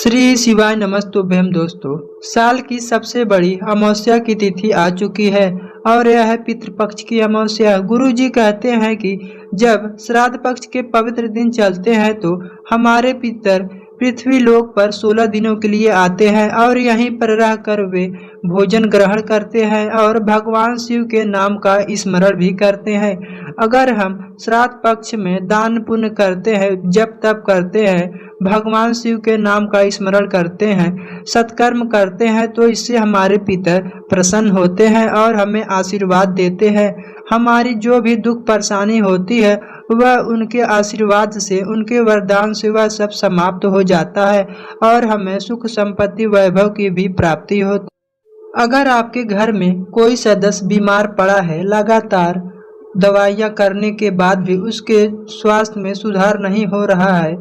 श्री शिवाय नमस्तुभ्यम दोस्तों। साल की सबसे बड़ी अमावस्या की तिथि आ चुकी है और यह है पितृपक्ष की अमावस्या। गुरु जी कहते हैं कि जब श्राद्ध पक्ष के पवित्र दिन चलते हैं तो हमारे पितर पृथ्वी लोक पर 16 दिनों के लिए आते हैं और यहीं पर रहकर वे भोजन ग्रहण करते हैं और भगवान शिव के नाम का स्मरण भी करते हैं। अगर हम श्राद्ध पक्ष में दान पुण्य करते हैं, जप तप करते हैं, भगवान शिव के नाम का स्मरण करते हैं, सत्कर्म करते हैं तो इससे हमारे पितर प्रसन्न होते हैं और हमें आशीर्वाद देते हैं। हमारी जो भी दुख परेशानी होती है वह उनके आशीर्वाद से, उनके वरदान से वह सब समाप्त हो जाता है और हमें सुख संपत्ति वैभव की भी प्राप्ति होती। अगर आपके घर में कोई सदस्य बीमार पड़ा है, लगातार दवाइयाँ करने के बाद भी उसके स्वास्थ्य में सुधार नहीं हो रहा है,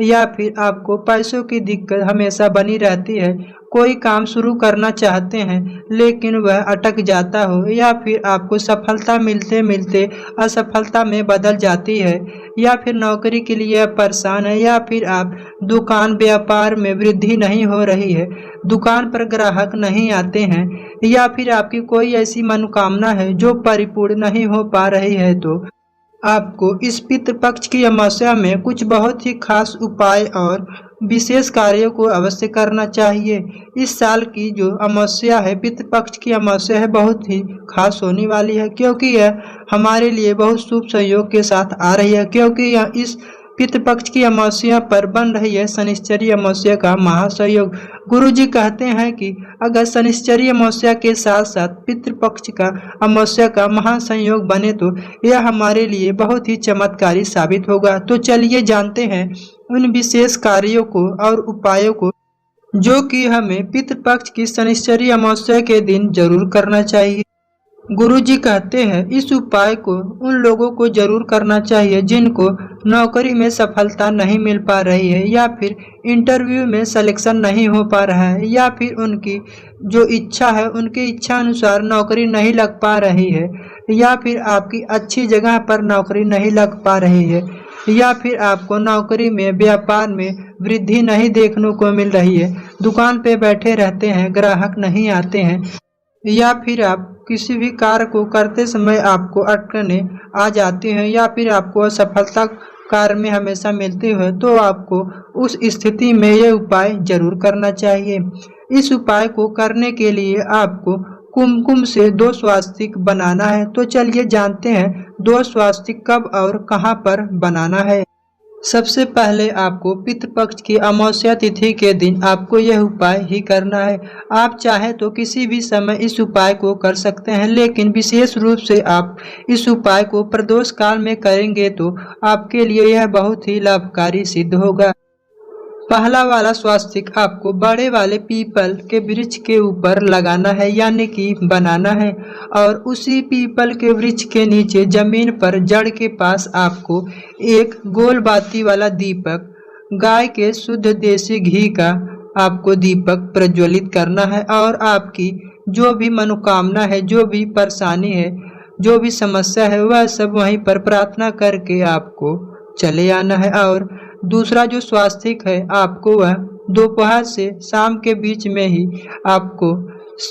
या फिर आपको पैसों की दिक्कत हमेशा बनी रहती है, कोई काम शुरू करना चाहते हैं लेकिन वह अटक जाता हो, या फिर आपको सफलता मिलते मिलते असफलता में बदल जाती है, या फिर नौकरी के लिए परेशान है, या फिर आप दुकान व्यापार में वृद्धि नहीं हो रही है, दुकान पर ग्राहक नहीं आते हैं, या फिर आपकी कोई ऐसी मनोकामना है जो परिपूर्ण नहीं हो पा रही है, तो आपको इस पितृपक्ष की अमावस्या में कुछ बहुत ही खास उपाय और विशेष कार्यों को अवश्य करना चाहिए। इस साल की जो अमावस्या है, पितृपक्ष की अमावस्या है, बहुत ही खास होने वाली है क्योंकि यह हमारे लिए बहुत शुभ संयोग के साथ आ रही है, क्योंकि यह इस पितृपक्ष की अमावस्या पर बन रही है शनिश्चरी अमावस्या का महासंयोग। गुरु जी कहते हैं कि अगर शनिश्चरी अमावस्या के साथ साथ पितृपक्ष का अमावस्या का महासंयोग बने तो यह हमारे लिए बहुत ही चमत्कारी साबित होगा। तो चलिए जानते हैं उन विशेष कार्यों को और उपायों को जो कि हमें पितृपक्ष की शनिश्चरी अमावस्या के दिन जरूर करना चाहिए। गुरु जी कहते हैं इस उपाय को उन लोगों को जरूर करना चाहिए जिनको नौकरी में सफलता नहीं मिल पा रही है, या फिर इंटरव्यू में सिलेक्शन नहीं हो पा रहा है, या फिर उनकी जो इच्छा है उनके इच्छा अनुसार नौकरी नहीं लग पा रही है, या फिर आपकी अच्छी जगह पर नौकरी नहीं लग पा रही है, या फिर आपको नौकरी में व्यापार में वृद्धि नहीं देखने को मिल रही है, दुकान पे बैठे रहते हैं, ग्राहक नहीं आते हैं, या फिर आप किसी भी कार्य को करते समय आपको अटकने आ जाती हैं, या फिर आपको असफलता कार्य में हमेशा मिलती है, तो आपको उस स्थिति में यह उपाय जरूर करना चाहिए। इस उपाय को करने के लिए आपको कुमकुम से 2 स्वास्तिक बनाना है। तो चलिए जानते हैं 2 स्वास्तिक कब और कहां पर बनाना है। सबसे पहले आपको पितृपक्ष की अमावस्या तिथि के दिन आपको यह उपाय ही करना है। आप चाहे तो किसी भी समय इस उपाय को कर सकते हैं, लेकिन विशेष रूप से आप इस उपाय को प्रदोष काल में करेंगे तो आपके लिए यह बहुत ही लाभकारी सिद्ध होगा। पहला वाला स्वास्तिक आपको बड़े वाले पीपल के वृक्ष के ऊपर लगाना है, यानी कि बनाना है, और उसी पीपल के वृक्ष के नीचे जमीन पर जड़ के पास आपको एक गोल बाती वाला दीपक, गाय के शुद्ध देसी घी का आपको दीपक प्रज्वलित करना है, और आपकी जो भी मनोकामना है, जो भी परेशानी है, जो भी समस्या है, वह सब वहीं पर प्रार्थना करके आपको चले आना है। और दूसरा जो स्वास्तिक है आपको वह दोपहर से शाम के बीच में ही आपको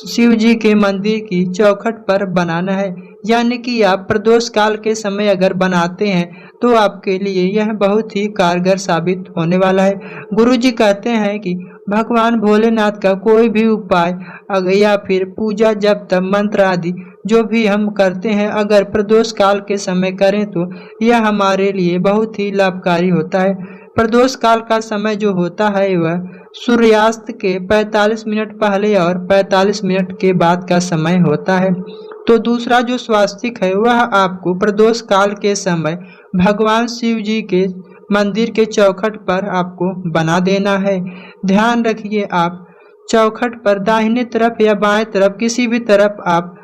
शिव जी के मंदिर की चौखट पर बनाना है, यानी कि आप प्रदोष काल के समय अगर बनाते हैं तो आपके लिए यह बहुत ही कारगर साबित होने वाला है। गुरु जी कहते हैं कि भगवान भोलेनाथ का कोई भी उपाय या फिर पूजा जप तप मंत्र आदि जो भी हम करते हैं अगर प्रदोष काल के समय करें तो यह हमारे लिए बहुत ही लाभकारी होता है। प्रदोष काल का समय जो होता है वह सूर्यास्त के 45 मिनट पहले और 45 मिनट के बाद का समय होता है। तो दूसरा जो स्वास्तिक है वह आपको प्रदोष काल के समय भगवान शिव जी के मंदिर के चौखट पर आपको बना देना है। ध्यान रखिए, आप चौखट पर दाहिने तरफ या बाएं तरफ किसी भी तरफ आप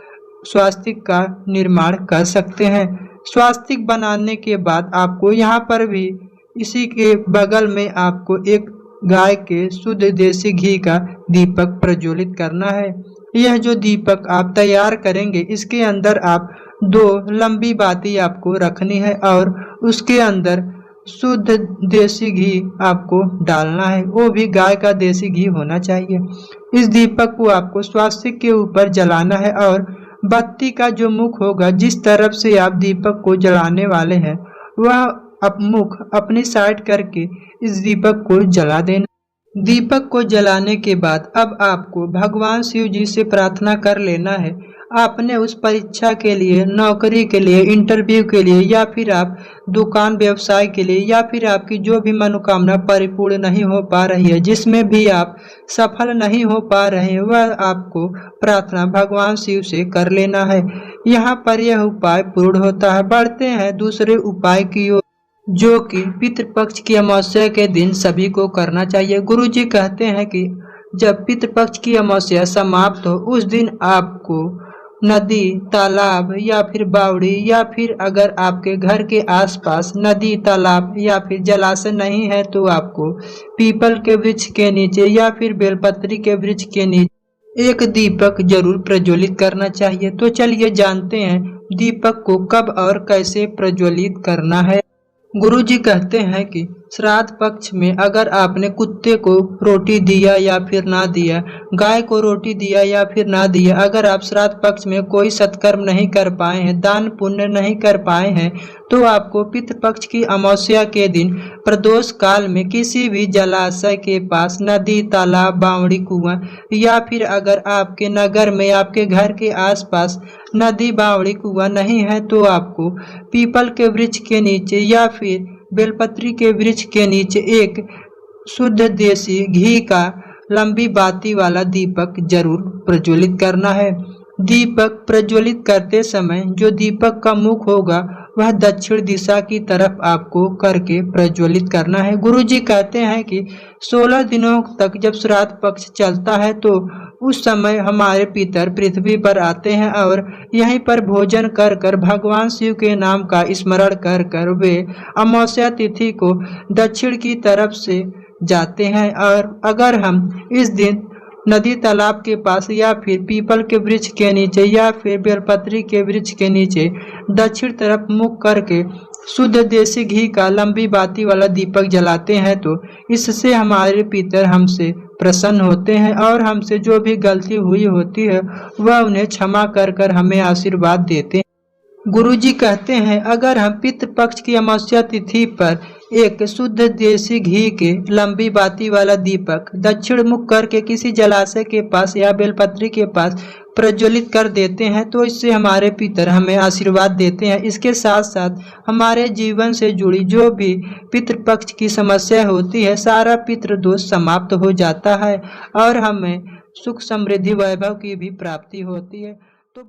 स्वास्तिक का निर्माण कर सकते हैं। स्वास्तिक बनाने के बाद आपको यहाँ पर भी इसी के बगल में आपको एक गाय के शुद्ध देसी घी का दीपक प्रज्वलित करना है। यह जो दीपक आप तैयार करेंगे इसके अंदर आप 2 लंबी बाती आपको रखनी है और उसके अंदर शुद्ध देसी घी आपको डालना है, वो भी गाय का देसी घी होना चाहिए। इस दीपक को आपको स्वास्तिक के ऊपर जलाना है और बत्ती का जो मुख होगा, जिस तरफ से आप दीपक को जलाने वाले हैं, वह मुख अपनी साइड करके इस दीपक को जला देना। दीपक को जलाने के बाद अब आपको भगवान शिव जी से प्रार्थना कर लेना है। आपने उस परीक्षा के लिए, नौकरी के लिए, इंटरव्यू के लिए, या फिर आप दुकान व्यवसाय के लिए, या फिर आपकी जो भी मनोकामना परिपूर्ण नहीं हो पा रही है, जिसमें भी आप सफल नहीं हो पा रहे हैं, वह आपको प्रार्थना भगवान शिव से कर लेना है। यहाँ पर यह उपाय पूर्ण होता है। बढ़ते हैं दूसरे उपाय की ओर, जो कि पितृपक्ष की अमावस्या के दिन सभी को करना चाहिए। गुरुजी कहते हैं कि जब पितृपक्ष की अमावस्या समाप्त हो, उस दिन आपको नदी, तालाब या फिर बावड़ी, या फिर अगर आपके घर के आसपास नदी, तालाब या फिर जलाशय नहीं है, तो आपको पीपल के वृक्ष के नीचे या फिर बेलपत्री के वृक्ष के नीचे एक दीपक जरूर प्रज्वलित करना चाहिए। तो चलिए जानते हैं दीपक को कब और कैसे प्रज्वलित करना है। गुरुजी कहते हैं कि श्राद्ध पक्ष में अगर आपने कुत्ते को रोटी दिया या फिर ना दिया, गाय को रोटी दिया या फिर ना दिया, अगर आप श्राद्ध पक्ष में कोई सत्कर्म नहीं कर पाए हैं, दान पुण्य नहीं कर पाए हैं, तो आपको पितृपक्ष की अमावस्या के दिन प्रदोष काल में किसी भी जलाशय के पास, नदी, तालाब, बावड़ी, कुआं, या फिर अगर आपके नगर में, आपके घर के आसपास नदी, बावड़ी, कुआं नहीं है, तो आपको पीपल के वृक्ष के नीचे या फिर बेलपत्री के वृक्ष के नीचे एक शुद्ध देसी घी का लंबी बाती वाला दीपक जरूर प्रज्वलित करना है। दीपक प्रज्वलित करते समय जो दीपक का मुख होगा, वह दक्षिण दिशा की तरफ आपको करके प्रज्वलित करना है। गुरुजी कहते हैं कि 16 दिनों तक जब श्राद्ध पक्ष चलता है, तो उस समय हमारे पितर पृथ्वी पर आते हैं और यहीं पर भोजन कर कर भगवान शिव के नाम का स्मरण कर कर वे अमावस्या तिथि को दक्षिण की तरफ से जाते हैं। और अगर हम इस दिन नदी, तालाब के पास या फिर पीपल के वृक्ष के नीचे या फिर बेलपत्री के वृक्ष के नीचे दक्षिण तरफ मुख करके शुद्ध देसी घी का लंबी बाती वाला दीपक जलाते हैं, तो इससे हमारे पितर हमसे प्रसन्न होते हैं और हमसे जो भी गलती हुई होती है, वह उन्हें क्षमा कर कर हमें आशीर्वाद देते हैं। गुरुजी कहते हैं अगर हम पितृपक्ष की अमावस्या तिथि पर एक शुद्ध देसी घी के लंबी बाती वाला दीपक दक्षिण मुख करके किसी जलाशय के पास या बेलपत्री के पास प्रज्वलित कर देते हैं, तो इससे हमारे पितर हमें आशीर्वाद देते हैं। इसके साथ साथ हमारे जीवन से जुड़ी जो भी पितृपक्ष की समस्या होती है, सारा पितृ दोष समाप्त हो जाता है और हमें सुख, समृद्धि, वैभव की भी प्राप्ति होती है। तो